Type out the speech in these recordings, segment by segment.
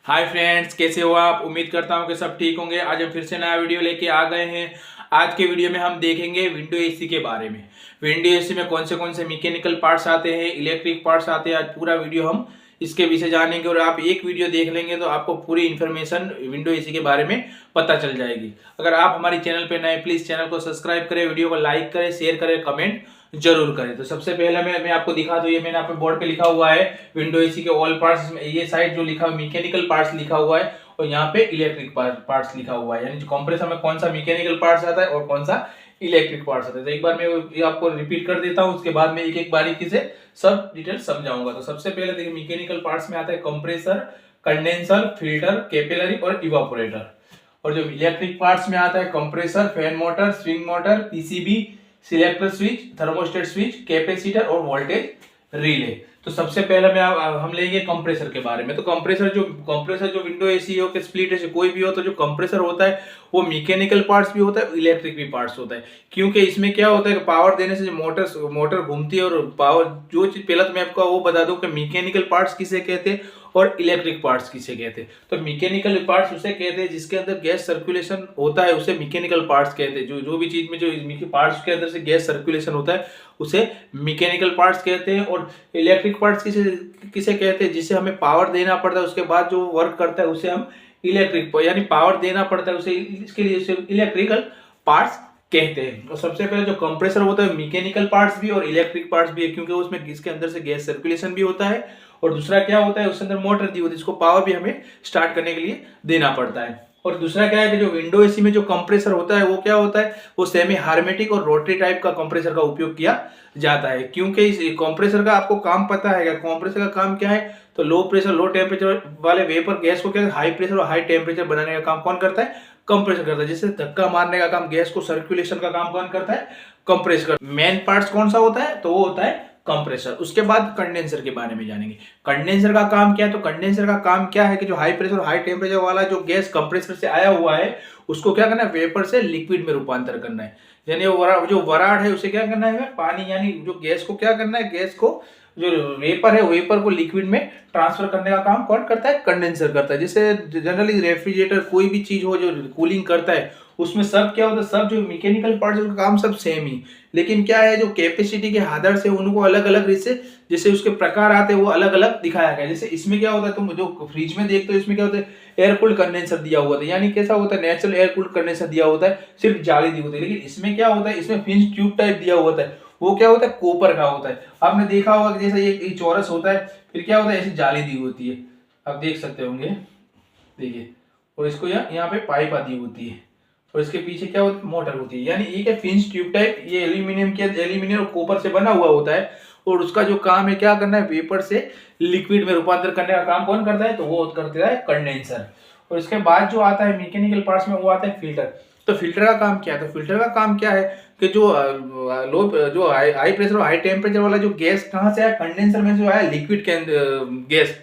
Hi friends, कैसे हो आप। उम्मीद करता हूँ कि सब ठीक होंगे। आज हम फिर से नया वीडियो लेके आ गए हैं। आज के वीडियो में हम देखेंगे विंडो एसी के बारे में। विंडो एसी में कौन से मैकेनिकल पार्ट्स आते हैं, इलेक्ट्रिक पार्ट्स आते हैं। आज पूरा वीडियो हम इसके विषय जानेंगे और आप एक वीडियो देख लेंगे तो आपको पूरी इन्फॉर्मेशन विंडो एसी के बारे में पता चल जाएगी। अगर आप हमारी चैनल पर नए, प्लीज चैनल को सब्सक्राइब करें, वीडियो को लाइक करें, शेयर करें, कमेंट जरूर करें। तो सबसे पहले मैं आपको दिखा दूं, ये मैंने यहाँ पे बोर्ड पे लिखा हुआ है विंडो एसी के ऑल पार्ट्स। ये साइड जो लिखा हुआ मैकेनिकल पार्ट्स लिखा हुआ है और यहाँ पे इलेक्ट्रिक पार्ट्स लिखा हुआ है, यानी जो कंप्रेसर में कौन सा मैकेनिकल पार्ट्स आता है और कौन सा इलेक्ट्रिक पार्ट्स आता है। तो एक बार मैं ये आपको रिपीट कर देता हूँ, उसके बाद मैं एक एक बारीकी से सब डिटेल समझाऊंगा। तो सबसे पहले देखिए, मैकेनिकल पार्ट्स में आता है कंप्रेसर, कंडेंसर, फिल्टर, कैपिलरी और इवापोरेटर। और जो इलेक्ट्रिक पार्ट्स में आता है compressor, fan motor, swing motor, PCB, selector switch, thermostat switch, capacitor और वोल्टेज रिले। तो सबसे पहले हम लेंगे कंप्रेसर के बारे में। तो कंप्रेसर जो विंडो एसी हो के स्प्लिट एसी कोई भी हो, तो जो कंप्रेसर होता है वो मैकेनिकल पार्ट्स भी होता है, इलेक्ट्रिक भी पार्ट्स होता है। क्योंकि इसमें क्या होता है कि पावर देने से जो मोटर घूमती है और पावर जो चीज पहले तो मैं आपको वो बता दूं कि मैकेनिकल पार्ट्स किसे कहते हैं और इलेक्ट्रिक पार्ट्स किसे कहते हैं। तो मैकेनिकल पार्ट्स उसे कहते हैं जिसके अंदर गैस सर्कुलेशन होता है, उसे मैकेनिकल पार्ट्स कहते हैं। जो भी चीज में जो पार्ट्स के अंदर से गैस सर्कुलेशन होता है उसे मैकेनिकल पार्ट्स कहते हैं। और इलेक्ट्रिक पार्ट्स किसे किसे कहते हैं, जिसे हमें पावर देना पड़ता है, उसके बाद जो वर्क करता है उसे हम इलेक्ट्रिक यानी पावर देना पड़ता है उसे, इसके लिए उसे इलेक्ट्रिकल पार्ट्स कहते हैं। तो सबसे पहले जो कंप्रेसर होता है मैकेनिकल पार्ट्स भी और इलेक्ट्रिक पार्ट्स भी है, क्योंकि उसमें इसके अंदर से गैस सर्कुलेशन भी होता है। और दूसरा क्या होता है, उसके अंदर मोटर दी होती है, इसको पावर भी हमें स्टार्ट करने के लिए देना पड़ता है। और दूसरा क्या है कि जो विंडो एसी में जो कंप्रेसर होता है वो क्या होता है, वो सेमी हार्मेटिक और रोटरी टाइप का कंप्रेसर का उपयोग किया जाता है। क्योंकि इस कंप्रेसर का आपको काम पता है, कंप्रेसर का काम क्या है, तो लो प्रेशर लो टेम्परेचर वाले वेपर गैस को क्या हाई प्रेशर और हाई टेम्परेचर बनाने का काम कौन करता है, कंप्रेसर करता है। जिससे धक्का मारने का काम, गैस को सर्कुलेशन का काम कौन करता है, कंप्रेसर। मेन पार्ट्स कौन सा होता है, तो वो होता है कंप्रेसर। उसके बाद कंडेंसर के बारे में जानेंगे। कंडेंसर का काम क्या है, तो कंडेंसर का काम क्या है कि जो हाई प्रेशर हाई टेम्परेचर वाला जो गैस कंप्रेसर से आया हुआ है उसको क्या करना है, वेपर से लिक्विड में रूपांतर करना है। यानी जो वराड है उसे क्या करना है, पानी, यानी जो गैस को क्या करना है, गैस को जो वेपर है वेपर को लिक्विड में ट्रांसफर करने का काम कौन करता है, कंडेंसर करता है। जैसे जनरली रेफ्रिजरेटर कोई भी चीज हो जो कूलिंग करता है उसमें सब क्या होता है, सब जो मैकेनिकल पार्ट्स उनका काम सब सेम ही, लेकिन क्या है जो कैपेसिटी के आधार से उनको अलग अलग जैसे उसके प्रकार आते हैं वो अलग अलग दिखाया गया। जैसे इसमें क्या होता है, तुम जो फ्रिज में देखते हो इसमें क्या होता है, एयर कूल्ड कंडेंसर दिया हुआ था, यानी कैसा होता है, नेचुरल एयर कूल्ड कंडेंसर दिया होता है, सिर्फ जाली दी होती है। लेकिन इसमें क्या होता है, इसमें फिंच ट्यूब टाइप दिया हुआ है, वो क्या होता है, कॉपर का होता है। आपने देखा होगा कि जैसे ये चौरस होता है, फिर क्या होता है, ऐसी जाली दी होती है, आप देख सकते होंगे, देखिए। और इसको यहाँ पे पाइप आती होती है और इसके पीछे क्या होती है, मोटर होती है। यानी ये क्या फिंच ट्यूब टाइप, ये एल्यूमिनियम और कॉपर से बना हुआ होता है। और उसका जो काम है क्या करना है, वेपर से लिक्विड में रूपांतर करने का काम कौन करता है, तो वो करता है कंडेंसर। और इसके बाद जो आता है मैकेनिकल पार्ट्स में वो आता है फिल्टर। तो फिल्टर का काम क्या है, तो फिल्टर का काम क्या है कि जो हाई प्रेशर और हाई टेम्परेचर वाला जो गैस कहाँ से आया, कंडेंसर में जो आया लिक्विड गैस,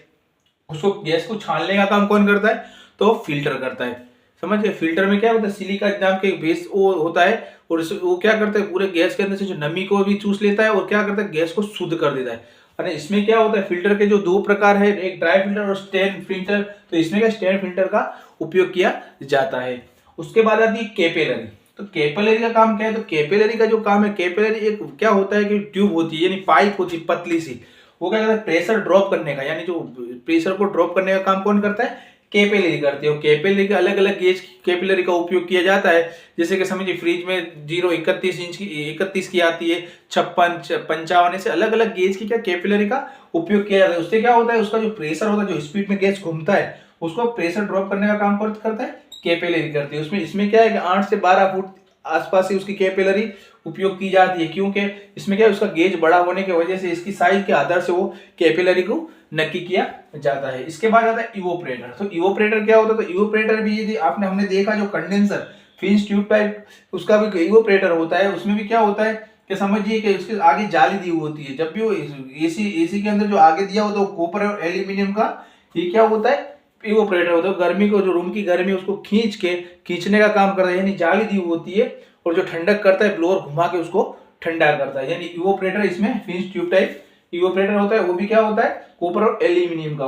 उसको गैस को छानने का काम कौन करता है, तो फिल्टर करता है। समझ गए। फिल्टर में क्या होता है, सिलिका नाम के बेस वो होता है और वो क्या करता है, पूरे गैस के अंदर से जो नमी को भी चूस लेता है और क्या करता है, गैस को शुद्ध कर देता है। और इसमें क्या होता है, फिल्टर के जो दो प्रकार है, एक ड्राई फिल्टर और स्टैंड फिल्टर। तो इसमें क्या स्टैंड फिल्टर का उपयोग किया जाता है। उसके बाद आती है कैपिलरी। तो कैपिलरी का काम क्या है, तो कैपिलरी का जो काम है, कैपिलरी एक क्या होता है कि ट्यूब होती है, यानी पाइप होती है पतली सी, वो क्या करता है, प्रेशर ड्रॉप करने का, यानी जो प्रेशर को ड्रॉप करने का काम कौन करता है, कैपिलरी करती है। कैपिलरी के अलग अलग गेज कैपिलरी का उपयोग किया जाता है। जैसे कि समझिए फ्रिज में 0-31 इंच की 31 की आती है, 56, 55 से अलग अलग गेज की क्या कैपिलरी का उपयोग किया जाता है। उससे क्या होता है, उसका जो प्रेशर होता है, जो स्पीड में गैस घूमता है, उसको प्रेशर ड्रॉप करने का काम कौन करता है, कैपिलरी करती है। इसमें क्या है कि 8 से 12 फुट आसपास ही उसकी कैपिलरी उपयोग की जाती है, क्योंकि इसमें क्या है, उसका गेज बड़ा होने की वजह से इसकी साइज के आधार से वो कैपिलरी को नक्की किया जाता है। इसके बाद आता है इवोपरेटर। तो इवोपरेटर क्या होता है, तो इवोपरेटर भी यदि हमने देखा जो कंडेंसर फिंच ट्यूब टाइप, उसका भी इवोपरेटर होता है। उसमें भी क्या होता है कि समझिए कि उसके आगे जाली दी होती है। जब भी वो एसी के अंदर जो आगे दिया होता है वो कॉपर और एल्यूमिनियम का, ये क्या होता है, इवोपरेटर होता है। गर्मी को, जो रूम की गर्मी उसको खींचने का काम करता है, यानी जाली दी होती है। और जो ठंडक करता है, ब्लोअर घुमा के उसको ठंडा करता है, यानी इवोपरेटर इसमें फिंच ट्यूब टाइप इवोपरेटर होता है वो भी क्या होता है, कॉपर और एल्यूमिनियम का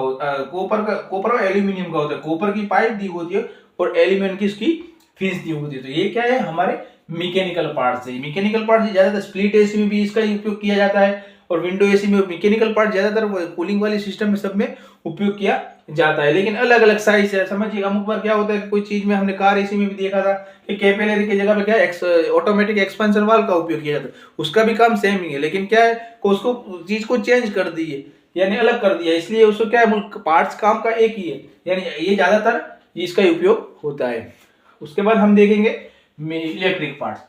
कॉपर और एल्यूमिनियम का होता है। कॉपर की पाइप दी होती है और एल्यूमिनियम की इसकी फिंस दी होती है। तो ये क्या है, हमारे मैकेनिकल पार्ट्स है। मैकेनिकल पार्ट्स ज्यादातर स्प्लिट एसी में भी इसका उपयोग किया जाता है और विंडो एसी में मैकेनिकल पार्ट ज्यादातर कूलिंग वाले सिस्टम में सब में उपयोग किया जाता है, लेकिन अलग अलग साइज है। समझिए अमुक बार क्या होता है कि कोई चीज में हमने कार एसी में भी देखा था कि कैपिलरी की जगह पे क्या ऑटोमेटिक एक्सपेंशन वाल्व का उपयोग किया जाता है। उसका भी काम सेम ही है, लेकिन क्या है को उसको चीज को चेंज कर दिए यानी अलग कर दिया, इसलिए उसको क्या है पार्ट्स काम का एक ही है, यानी ये ज्यादातर इसका उपयोग होता है। उसके बाद हम देखेंगे इलेक्ट्रिक पार्ट्स।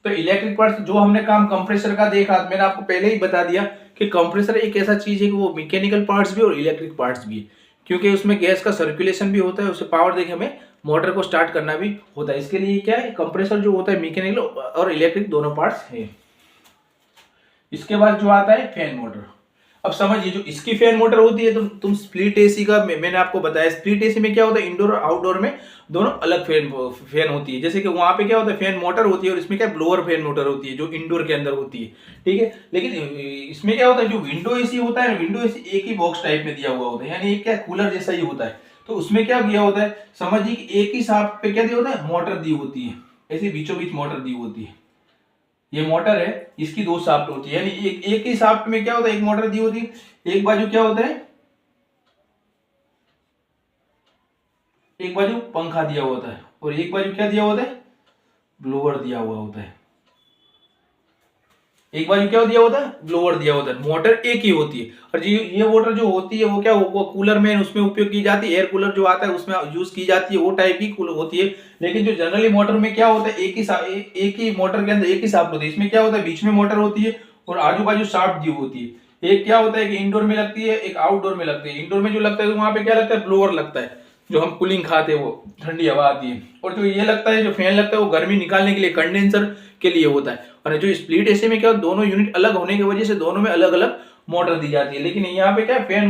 तो इलेक्ट्रिक पार्ट्स जो हमने काम कंप्रेसर का देखा, मैंने आपको पहले ही बता दिया कि कंप्रेसर एक ऐसा चीज है कि वो मैकेनिकल पार्ट्स भी और इलेक्ट्रिक पार्ट्स भी है, क्योंकि उसमें गैस का सर्कुलेशन भी होता है, उससे पावर देके हमें मोटर को स्टार्ट करना भी होता है। इसके लिए क्या है, कंप्रेसर जो होता है मैकेनिकल और इलेक्ट्रिक दोनों पार्ट्स है। इसके बाद जो आता है फैन मोटर। अब समझिए जो इसकी फैन मोटर होती है, तुम स्प्लिट एसी का मैंने आपको बताया, स्प्लिट एसी में क्या होता है, इंडोर और आउटडोर में दोनों अलग फैन होती है। जैसे कि वहां पे क्या होता है, फैन मोटर होती है और इसमें क्या ब्लोअर फैन मोटर होती है जो इंडोर के अंदर होती है, ठीक है। लेकिन इसमें क्या होता है, जो विंडो एसी होता है, विंडो एसी एक ही बॉक्स टाइप में दिया हुआ होता है, यानी क्या कूलर जैसा ही होता है। तो उसमें क्या किया होता है, समझिए कि एक ही शाफ्ट पे क्या दिया होता है, मोटर दी होती है, ऐसे बीचों बीच मोटर दी होती है। ये मोटर है, इसकी दो शाफ्ट होती है, यानी एक ही शाफ्ट में क्या होता है, एक मोटर दी होती है। एक बाजू क्या होता है, एक बाजू पंखा दिया होता है और एक बाजू क्या दिया होता है, ब्लोअर दिया हुआ होता है। एक बाजू क्या दिया होता है, ब्लोअर दिया होता है। मोटर एक ही होती है और ये मोटर जो होती है वो क्या वो कूलर में उसमें उपयोग की जाती है, एयर कूलर जो आता है उसमें यूज की जाती है, वो टाइप की कूलर होती है। लेकिन जो जनरली मोटर में क्या होता है, एक ही मोटर के अंदर एक ही शाफ्ट होती है। इसमें क्या होता है, बीच में मोटर होती है और आजू बाजू शाफ्ट दी होती है। एक क्या होता है कि इंडोर में लगती है, एक आउटडोर में लगती है। इंडोर में जो लगता है तो वहां पे क्या लगता है, ब्लोअर लगता है, जो हम कूलिंग खाते हैं वो ठंडी हवा आती है। और जो ये लगता है, जो फैन लगता है, वो गर्मी निकालने के लिए, कंडेंसर के लिए होता है। और जो स्प्लिट एसी में क्या, दोनों यूनिट अलग होने की वजह से दोनों में अलग अलग मोटर दी जाती है। लेकिन यहाँ पे क्या है, फैन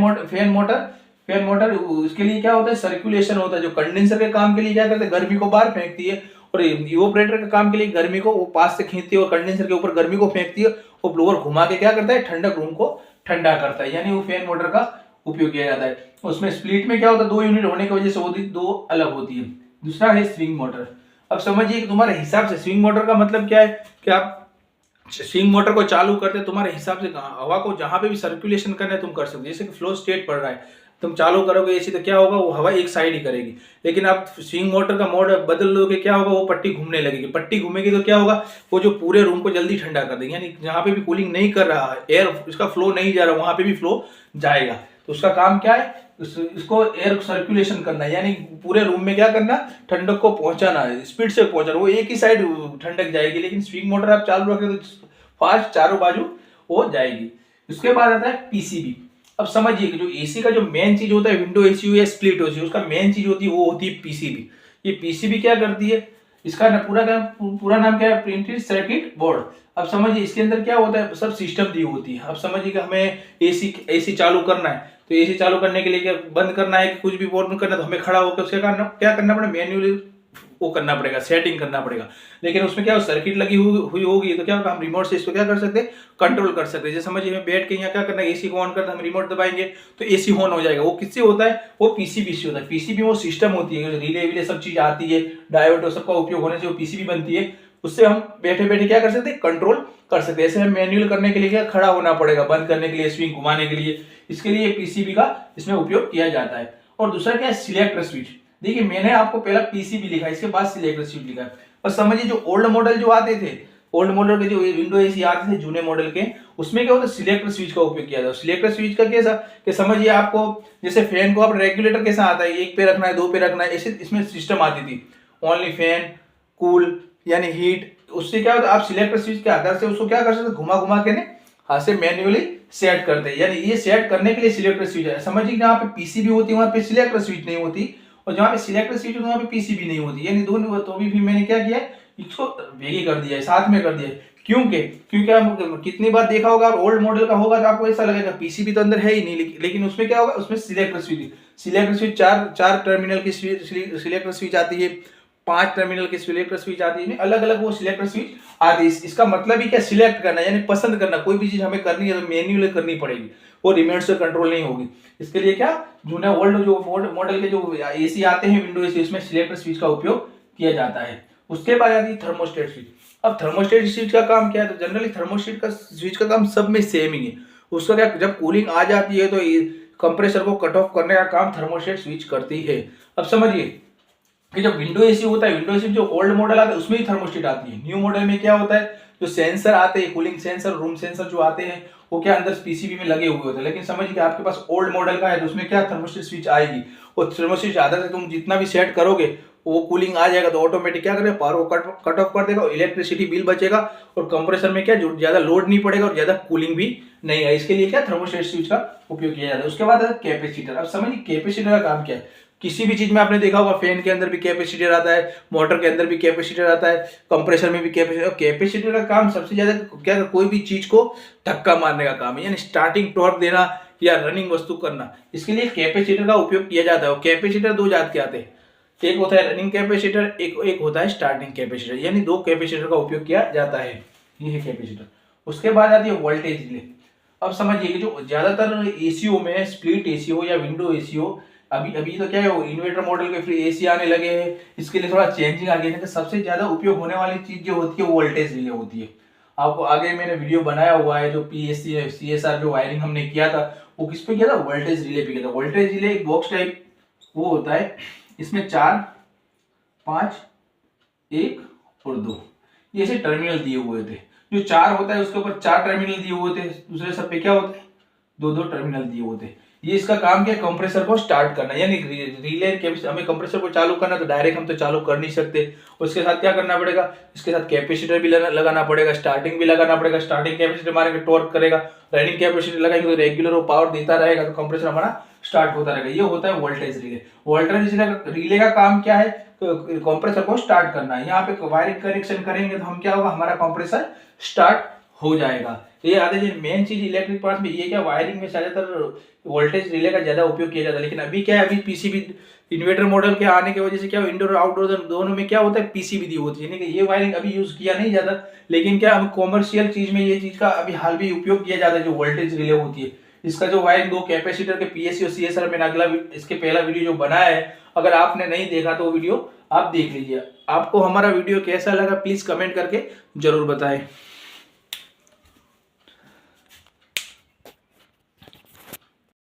मोटर उसके लिए क्या होता है, सर्कुलेशन होता है। जो कंडेंसर के काम के लिए क्या करते हैं, गर्मी को बाहर फेंकती है, और इवोपरेटर के काम के लिए गर्मी को वो पास से खींचती है और कंडेंसर के ऊपर गर्मी को फेंकती है, और ब्लोअर घुमा के क्या करता है, ठंडक रूम को ठंडा करता है। यानी वो फैन मोटर का उपयोग किया जाता है। उसमें स्प्लिट में क्या होता है, दो यूनिट होने की वजह से होती दो अलग होती है। दूसरा है स्विंग मोटर। अब समझिए कि तुम्हारे हिसाब से स्विंग मोटर का मतलब क्या है कि आप स्विंग मोटर को चालू करते तुम्हारे हिसाब से हवा को जहां पे भी सर्कुलेशन करना है तुम कर सकते हो। जैसे कि फ्लो स्टेट पड़ रहा है, तुम चालू करोगे एसी तो क्या होगा, वो हवा एक साइड ही करेगी। लेकिन आप स्विंग मोटर का मोड बदल दोगे, क्या होगा, वो पट्टी घूमने लगेगी। पट्टी घूमेगी तो क्या होगा, वो जो पूरे रूम को जल्दी ठंडा कर देगी। यानी जहां पे भी कूलिंग नहीं कर रहा है, एयर इसका फ्लो नहीं जा रहा, वहां पे भी फ्लो जाएगा। तो उसका काम क्या है, इसको एयर सर्कुलेशन करना है, यानी पूरे रूम में क्या करना, ठंडक को पहुंचाना है, स्पीड से पहुंचाना। वो एक ही साइड ठंडक जाएगी। लेकिन स्विंग मोटर आप चालू रखें तो फास्ट चारों बाजू हो जाएगी। उसके बाद आता है पीसीबी। अब समझिए कि जो एसी का जो मेन चीज होता है, विंडो एसी हो या स्प्लिट एसी, उसका मेन चीज होती है वो होती है पीसीबी। ये पीसीबी क्या करती है, इसका पूरा नाम क्या है, प्रिंटेड सर्किट बोर्ड। अब समझिए इसके अंदर क्या होता है, सब सिस्टम दी होती है। अब समझिए कि हमें एसी चालू करना है, तो एसी चालू करने के लिए क्या बंद करना है कि कुछ भी बोर्ड में करना है, तो हमें खड़ा होकर उसके कारण क्या करना पड़ेगा, मैन्युअली वो करना पड़ेगा, सेटिंग करना पड़ेगा। लेकिन उसमें क्या सर्किट लगी हुई होगी, तो क्या होगा, हम रिमोट से इसको क्या कर सकते हैं, कंट्रोल कर सकते हैं। जैसे समझिए हमें बैठ के यहाँ क्या करना है, एसी को ऑन करना, हम रिमोट दबाएंगे तो एसी ऑन हो जाएगा। वो किससे होता है, वो पीसीबी से होता है। पीसीबी वो सिस्टम होती है, रिले विले सब चीज आती है, डायोड सबका उपयोग होने से वो पीसीबी बनती है। उससे हम बैठे बैठे क्या कर सकते हैं, कंट्रोल कर सकते हैं। ऐसे हम मैन्युअल करने के लिए क्या खड़ा होना पड़ेगा, बंद करने के लिए, स्विंग घुमाने के लिए, इसके लिए पीसीबी का इसमें उपयोग किया जाता है। और दूसरा क्या है, सिलेक्टर स्विच। देखिए मैंने आपको पहला पीसीबी लिखा, इसके बाद सिलेक्टर स्विच लिखा। और समझिए जो ओल्ड मॉडल जो आते थे, ओल्ड मॉडल के जो विंडो एसी आते थे जूने मॉडल के, उसमें क्या होता है, सिलेक्टर स्विच का उपयोग किया जाता है। सिलेक्टर स्विच का कैसा कि समझिए आपको जैसे फैन को आप रेगुलेटर कैसा आता है, एक पे रखना है, दो पे रखना है, ऐसे इसमें सिस्टम आती थी, ओनली फैन, कूल यानी हीट। उससे क्या होता है, आप सिलेक्टर स्विच के आधार से उसको क्या कर सकते, घुमा घुमा के हाथ से मैन्युअली सेट करते हैं। यानी ये सेट करने के लिए सिलेक्टर स्विच है। समझिए जहाँ पे पीसीबी होती है वहां पे सिलेक्टर स्विच नहीं होती, और जहाँ पे सिलेक्टर स्विच होती है वहां पे पीसीबी नहीं होती। यानी दोनों, तो भी मैंने क्या किया, इसको भेगी कर दिया है, साथ में कर दिया है। क्योंकि आप कितनी बार देखा होगा, ओल्ड मॉडल का होगा तो आपको ऐसा लगेगा पीसीबी तो अंदर है ही नहीं, लेकिन उसमें क्या होगा, उसमें सिलेक्टर स्विच चार टर्मिनल की सिलेक्टर स्विच आती है। 5 टर्मिनल की सिलेक्टर स्विच आती है, अलग अलग वो सिलेक्टर स्विच आती है। इसका मतलब ही क्या, सिलेक्ट करना यानी पसंद करना, कोई भी चीज हमें करनी है तो मैन्युअली करनी पड़ेगी, वो रिमोट से कंट्रोल नहीं होगी। इसके लिए क्या, जो ओल्ड जो मॉडल के जो एसी आते हैं विंडो एसी, उसमें सिलेक्टर स्विच का उपयोग किया जाता है। उसके बाद आती है थर्मोस्टेट स्विच। अब थर्मोस्टेट स्विच का काम क्या है, तो जनरली थर्मोस्टेट का स्विच का काम सब में सेम ही है। उसका क्या, जब कूलिंग आ जाती है तो कंप्रेसर को कट ऑफ करने का काम थर्मोस्टेट स्विच करती है। अब समझिए कि जब विंडो एसी होता है, विंडो एसी जो ओल्ड मॉडल आता है उसमें ही थर्मोस्टेट आती है। न्यू मॉडल में क्या होता है, जो सेंसर आते हैं, कूलिंग सेंसर, रूम सेंसर जो आते हैं, वो क्या अंदर पीसीबी में लगे हुए होते हैं। लेकिन समझिए कि आपके पास ओल्ड मॉडल का है तो उसमें क्या, थर्मोस्टेट स्विच आएगी। और थर्मोस्टेट आदत है, तुम जितना भी सेट करोगे वो कूलिंग आ जाएगा तो ऑटोमेटिक क्या करेगा, पावर को कट ऑफ कर देगा और इलेक्ट्रिसिटी बिल बचेगा। और कंप्रेसर में क्या, जो ज्यादा लोड नहीं पड़ेगा और ज्यादा कूलिंग भी नहीं है। इसके लिए क्या, थर्मोस्टेट स्विच का उपयोग किया जाता है। उसके बाद कैपेसिटर। अब समझिए कैपेसिटर का काम क्या है। किसी भी चीज में आपने देखा होगा, फैन के अंदर भी कैपेसिटर आता है, मोटर के अंदर भी कैपेसिटर आता है, कंप्रेसर में भी कैपेसिटर। कैपेसिटर का काम सबसे ज्यादा क्या, कोई भी चीज को धक्का मारने का काम है, यानी स्टार्टिंग टॉर्क देना या रनिंग वस्तु करना। इसके लिए कैपेसिटर का उपयोग किया जाता है। कैपेसिटर दो जात के आते हैं, एक होता है रनिंग कैपेसिटर, एक होता है स्टार्टिंग कैपेसिटर, यानी दो कैपेसिटर का उपयोग किया जाता है। ये है कैपेसिटर। उसके बाद आती है वोल्टेज रिले। अब समझिए कि जो ज्यादातर एसीओ में, स्प्लिट एसी हो या विंडो एसी हो, अभी अभी तो क्या है, वो इन्वर्टर मॉडल के फिर एसी आने लगे हैं, इसके लिए थोड़ा चेंजिंग आ गई है। सबसे ज्यादा उपयोग होने वाली चीज जो होती है वो वोल्टेज रिले होती है। आपको आगे मैंने वीडियो बनाया हुआ है, जो पीएससी सीएसआर जो वायरिंग हमने किया था वो किस पे किया था, वोल्टेज रिले पे किया था। वोल्टेज रिले एक बॉक्स टाइप वो होता है, इसमें 4, 5, 1 और 2 ये ऐसे टर्मिनल दिए हुए थे। जो 4 होता है उसके ऊपर 4 टर्मिनल दिए हुए थे, दूसरे सब पे क्या होते हैं, 2-2 टर्मिनल दिए हुए थे। ये इसका काम क्या है, कंप्रेसर को स्टार्ट करना, यानी रिले के हमें कंप्रेसर को चालू करना, तो डायरेक्ट हम तो चालू कर नहीं सकते। उसके साथ क्या करना पड़ेगा, इसके साथ कैपेसिटर भी लगाना पड़ेगा, स्टार्टिंग भी लगाना पड़ेगा। स्टार्टिंग कैपेसिटर मारेंगे टॉर्क करेगा, रनिंग कैपेसिटर लगाएंगे तो रेगुलर वो पावर देता रहेगा, तो कंप्रेसर हमारा स्टार्ट होता रहेगा। ये होता है वोल्टेज रिले। वोल्टेज रिले का काम क्या है, कंप्रेसर को स्टार्ट करना है। यहाँ पे वायरिंग कनेक्शन करेंगे तो हम क्या होगा, हमारा कंप्रेसर स्टार्ट हो जाएगा। ये याद है, मेन चीज इलेक्ट्रिक पार्ट्स में ये क्या, वायरिंग में ज्यादातर वोल्टेज रिले का ज्यादा उपयोग किया जाता है। लेकिन अभी क्या है, अभी पीसीबी इन्वर्टर मॉडल के आने की वजह से क्या, इंडोर आउटडोर दोनों में क्या होता है, पीसीबी दी होती है, यानी कि ये वायरिंग अभी यूज किया नहीं जाता। लेकिन क्या, अब कॉमर्शियल चीज में ये चीज का अभी हाल भी उपयोग किया जाता है, जो वोल्टेज रिले होती है। इसका जो वायरिंग दो कैपेसिटर के पीएससी और सीएसआर में अगला इसके पहला वीडियो जो बनाया है, अगर आपने नहीं देखा तो वो वीडियो आप देख लीजिए। आपको हमारा वीडियो कैसा लगा प्लीज कमेंट करके जरूर बताएं।